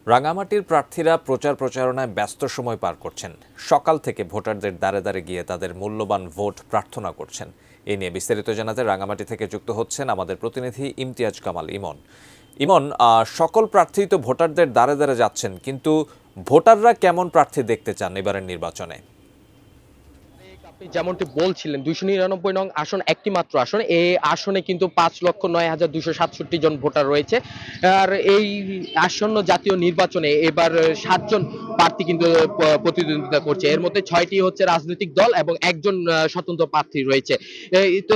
রাঙামাটির প্রার্থীরা প্রচার প্রচারণায় ব্যস্ত সময় পার করছেন। সকাল থেকে ভোটারদের দ্বারে দ্বারে গিয়ে তাদের মূল্যবান ভোট প্রার্থনা করছেন। এ নিয়ে বিস্তারিত জানাতে রাঙামাটি থেকে যুক্ত হচ্ছেন আমাদের প্রতিনিধি ইমতিয়াজ কামাল ইমন। ইমন, সকল প্রার্থী তো ভোটারদের দ্বারে দ্বারে যাচ্ছেন, কিন্তু ভোটাররা কেমন প্রার্থী দেখতে চান এবারের নির্বাচনে? আপনি যেমনটি বলছিলেন 299 নং আসন একটি মাত্র আসন। এই আসনে কিন্তু 5,09,267 জন ভোটার রয়েছে। আর এই আসন্ন জাতীয় নির্বাচনে এবার 7 জন প্রার্থী কিন্তু প্রতিদ্বন্দ্বিতা করছে। এর মধ্যে 6টি হচ্ছে রাজনৈতিক দল এবং একজন স্বতন্ত্র প্রার্থী রয়েছে। এই তো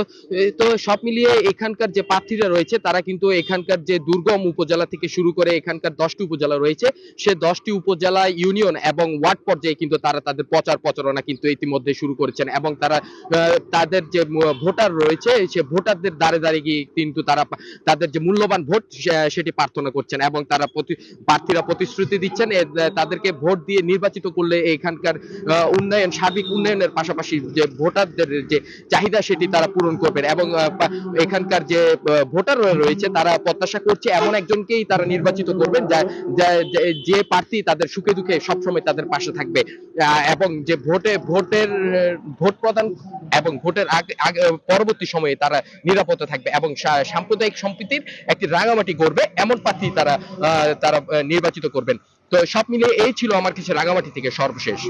তো সব মিলিয়ে এখানকার যে প্রার্থীরা রয়েছে তারা কিন্তু এখানকার যে দুর্গম উপজেলা থেকে শুরু করে এখানকার 10টি উপজেলা রয়েছে, সে 10টি উপজেলা, ইউনিয়ন এবং ওয়ার্ড পর্যায়ে কিন্তু তারা তাদের প্রচার প্রচারণা কিন্তু ইতিমধ্যে শুরু করেছেন এবং তারা তাদের যে ভোটার রয়েছে সে ভোটারদের দ্বারে দ্বারে গিয়ে কিন্তু তারা তাদের যে মূল্যবান ভোট সেটি প্রার্থনা করছেন এবং তারা প্রার্থীরা প্রতিশ্রুতি দিচ্ছেন তাদেরকে ভোট দিয়ে নির্বাচিত করলে এখানকার উন্নয়ন, সার্বিক উন্নয়নের পাশাপাশি যে ভোটারদের যে চাহিদা সেটি তারা পূরণ করবেন এবং এখানকার যে ভোটার রয়েছে তারা প্রত্যাশা করছে এমন একজনকেই তারা নির্বাচিত করবেন যে প্রার্থী তাদের সুখে দুঃখে সবসময় তাদের পাশে থাকবে এবং যে ভোট প্রদান এবং ভোটের আগে পরবর্তী সময়ে তারা নিরাপদে থাকবে এবং সাম্প্রদায়িক সম্প্রীতির একটি রাঙামাটি গড়বে এমন প্রার্থী তারা নির্বাচিত করবেন। তো সব মিলিয়ে এই ছিল আমার কাছে রাঙামাটি থেকে সর্বশেষ।